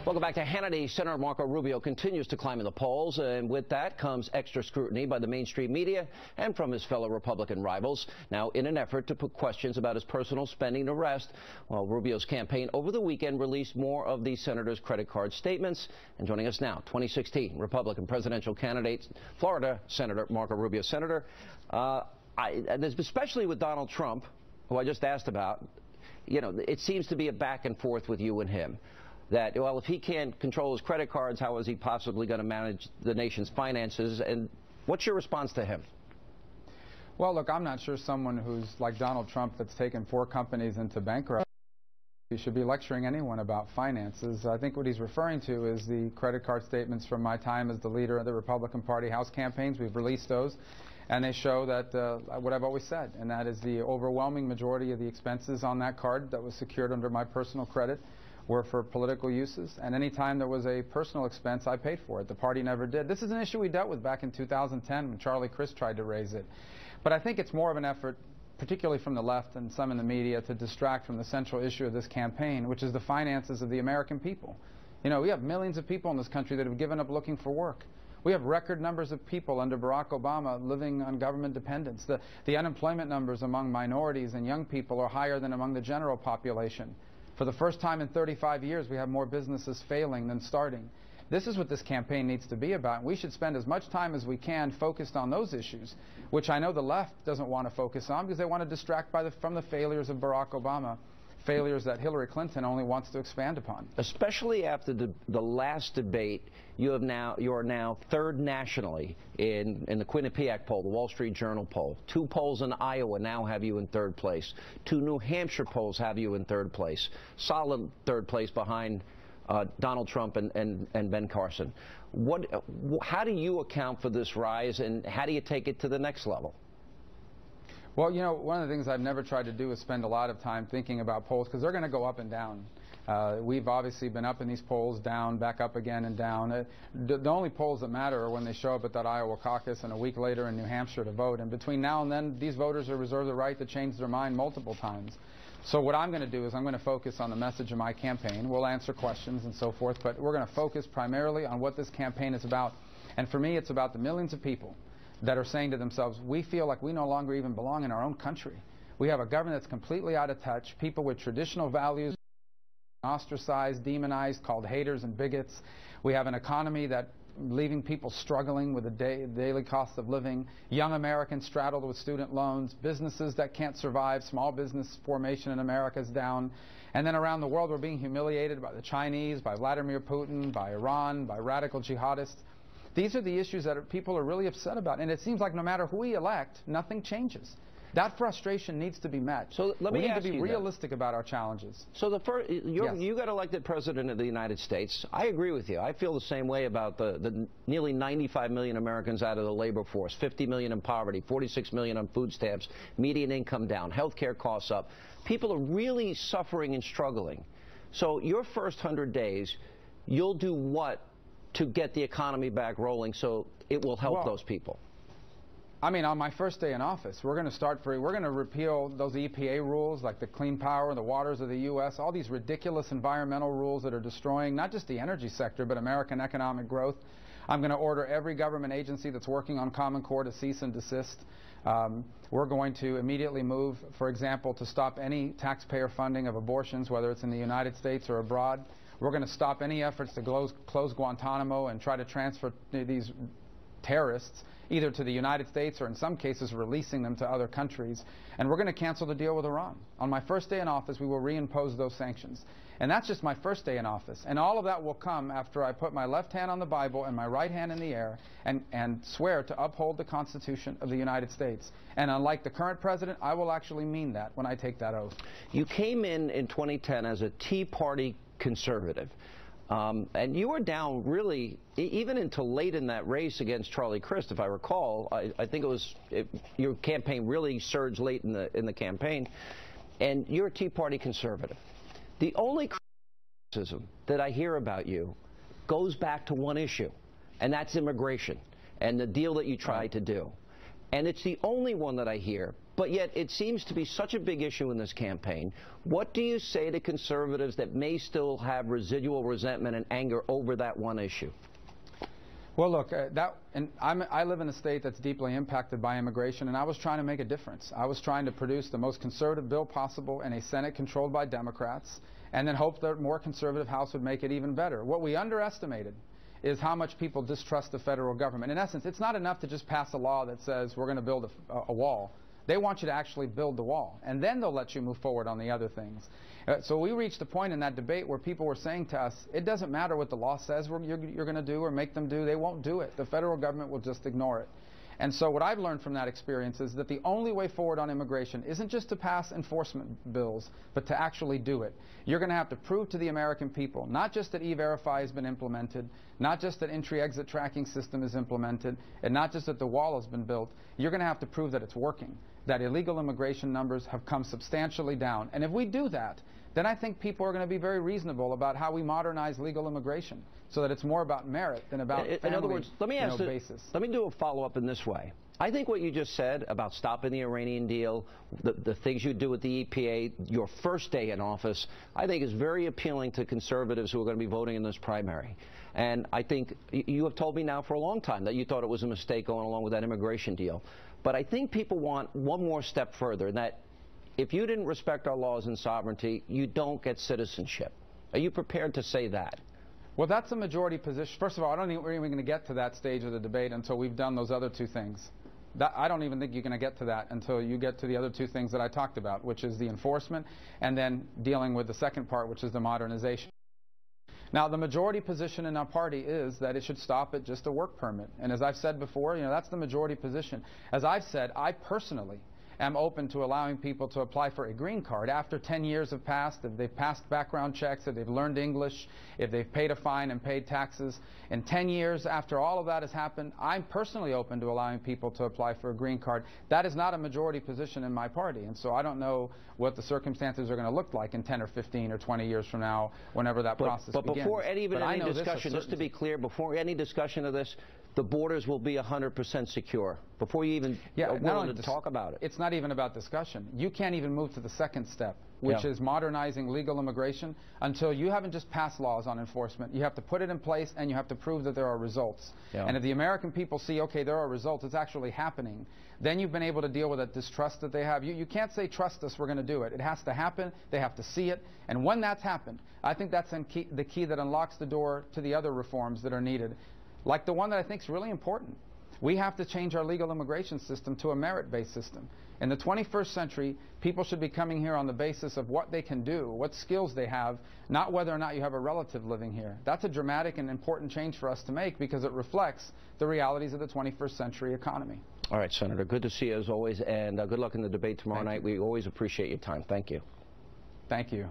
Welcome back to Hannity. Senator Marco Rubio continues to climb in the polls, and with that comes extra scrutiny by the mainstream media and from his fellow Republican rivals. Now, in an effort to put questions about his personal spending to rest, well, Rubio's campaign over the weekend released more of the senator's credit card statements. And joining us now, 2016 Republican presidential candidate, Florida Senator Marco Rubio. Senator, and especially with Donald Trump, who I just asked about, you know, it seems to be a back and forth with you and him. That, well, if he can't control his credit cards, how is he possibly going to manage the nation's finances? And what's your response to him? Well, look, I'm not sure someone who's like Donald Trump that's taken 4 companies into bankruptcy should be lecturing anyone about finances. I think what he's referring to is the credit card statements from my time as the leader of the Republican Party House campaigns. We've released those, and they show that what I've always said, and that is the overwhelming majority of the expenses on that card that was secured under my personal credit were for political uses, and any time there was a personal expense, I paid for it. The party never did. This is an issue we dealt with back in 2010 when Charlie Crist tried to raise it. But I think it's more of an effort, particularly from the left and some in the media, to distract from the central issue of this campaign, which is the finances of the American people. You know, we have millions of people in this country that have given up looking for work. We have record numbers of people under Barack Obama living on government dependence. The unemployment numbers among minorities and young people are higher than among the general population. For the first time in 35 years, we have more businesses failing than starting. This is what this campaign needs to be about. We should spend as much time as we can focused on those issues, which I know the left doesn't want to focus on because they want to distract from the failures of Barack Obama, failures that Hillary Clinton only wants to expand upon. Especially after the last debate, you are now third nationally in the Quinnipiac poll, the Wall Street Journal poll. 2 polls in Iowa now have you in 3rd place. 2 New Hampshire polls have you in 3rd place. Solid 3rd place behind Donald Trump and Ben Carson. How do you account for this rise, and how do you take it to the next level? Well, you know, one of the things I've never tried to do is spend a lot of time thinking about polls because they're going to go up and down. We've obviously been up in these polls, down, back up again and down. The only polls that matter are when they show up at that Iowa caucus and a week later in New Hampshire to vote. And between now and then, these voters are reserved the right to change their mind multiple times. So what I'm going to do is I'm going to focus on the message of my campaign. We'll answer questions and so forth, but we're going to focus primarily on what this campaign is about. And for me, it's about the millions of people that are saying to themselves, we feel like we no longer even belong in our own country. We have a government that's completely out of touch, people with traditional values ostracized, demonized, called haters and bigots. We have an economy that leaving people struggling with the daily cost of living, young Americans straddled with student loans, businesses that can't survive, small business formation in America is down. And then around the world we're being humiliated by the Chinese, by Vladimir Putin, by Iran, by radical jihadists. These are the issues that people are really upset about, and it seems like no matter who we elect, nothing changes. That frustration needs to be met. So we need to be realistic about our challenges. So you got elected president of the United States. I agree with you. I feel the same way about the nearly 95 million Americans out of the labor force, 50 million in poverty, 46 million on food stamps, median income down, health care costs up. People are really suffering and struggling. So your first 100 days, you'll do what to get the economy back rolling so it will help those people? I mean, on my first day in office, we're going to repeal those EPA rules like the Clean Power, the Waters of the U.S., all these ridiculous environmental rules that are destroying not just the energy sector, but American economic growth. I'm going to order every government agency that's working on Common Core to cease and desist. We're going to immediately move, for example, to stop any taxpayer funding of abortions, whether it's in the United States or abroad. We're going to stop any efforts to close Guantanamo and try to transfer these terrorists either to the United States or in some cases releasing them to other countries. And we're going to cancel the deal with Iran. On my first day in office, we will reimpose those sanctions. And that's just my first day in office. And all of that will come after I put my left hand on the Bible and my right hand in the air and swear to uphold the Constitution of the United States. And unlike the current president, I will actually mean that when I take that oath. You came in 2010 as a Tea Party conservative. And you were down really, even until late in that race against Charlie Crist, if I recall. I think your campaign really surged late in the campaign. And you're a Tea Party conservative. The only criticism that I hear about you goes back to one issue, and that's immigration and the deal that you tried to do. And it's the only one that I hear but yet it seems to be such a big issue in this campaign. What do you say to conservatives that may still have residual resentment and anger over that one issue? Well, look, I live in a state that's deeply impacted by immigration, and I was trying to make a difference. I was trying to produce the most conservative bill possible in a Senate controlled by Democrats, and then hope that a more conservative House would make it even better. What we underestimated is how much people distrust the federal government. In essence, it's not enough to just pass a law that says we're going to build a wall. They want you to actually build the wall, and then they'll let you move forward on the other things. So we reached a point in that debate where people were saying to us, it doesn't matter what the law says you're going to do or make them do. They won't do it. The federal government will just ignore it. And so what I've learned from that experience is that the only way forward on immigration isn't just to pass enforcement bills, but to actually do it. You're going to have to prove to the American people, not just that E-Verify has been implemented, not just that entry-exit tracking system is implemented, and not just that the wall has been built. You're going to have to prove that it's working, that illegal immigration numbers have come substantially down. And if we do that, then I think people are going to be very reasonable about how we modernize legal immigration so that it's more about merit than about family, in other words, let me ask basis. Let me do a follow-up in this way. I think what you just said about stopping the Iranian deal, the things you do with the EPA, your first day in office, I think is very appealing to conservatives who are going to be voting in this primary. And I think you have told me now for a long time that you thought it was a mistake going along with that immigration deal. But I think people want one more step further, and that if you didn't respect our laws and sovereignty, you don't get citizenship. Are you prepared to say that? Well, that's a majority position. First of all, I don't think we're even going to get to that stage of the debate until we've done those other two things. I don't even think you're going to get to that until you get to the other two things that I talked about, which is the enforcement and then dealing with the second part, which is the modernization. Now, the majority position in our party is that it should stop at just a work permit. And as I've said before, that's the majority position. As I've said, I personally am open to allowing people to apply for a green card after 10 years have passed, if they've passed background checks, if they've learned English, if they've paid a fine and paid taxes. In 10 years after all of that has happened, I'm personally open to allowing people to apply for a green card. That is not a majority position in my party, and so I don't know what the circumstances are going to look like in 10 or 15 or 20 years from now, whenever that process begins. But before any discussion, just to be clear, before any discussion of this, the borders will be 100% secure. Before you even are willing to talk about it. It's not even about discussion. You can't even move to the second step, which is modernizing legal immigration, until you haven't just passed laws on enforcement. You have to put it in place, and you have to prove that there are results. And if the American people see, okay, there are results, it's actually happening, then you've been able to deal with that distrust that they have. You can't say, trust us, we're going to do it. It has to happen. They have to see it. And when that's happened, I think that's the key that unlocks the door to the other reforms that are needed, like the one that I think is really important. We have to change our legal immigration system to a merit-based system. In the 21st century, people should be coming here on the basis of what they can do, what skills they have, not whether or not you have a relative living here. That's a dramatic and important change for us to make because it reflects the realities of the 21st century economy. All right, Senator, good to see you as always, and good luck in the debate tomorrow night. We always appreciate your time. Thank you. Thank you.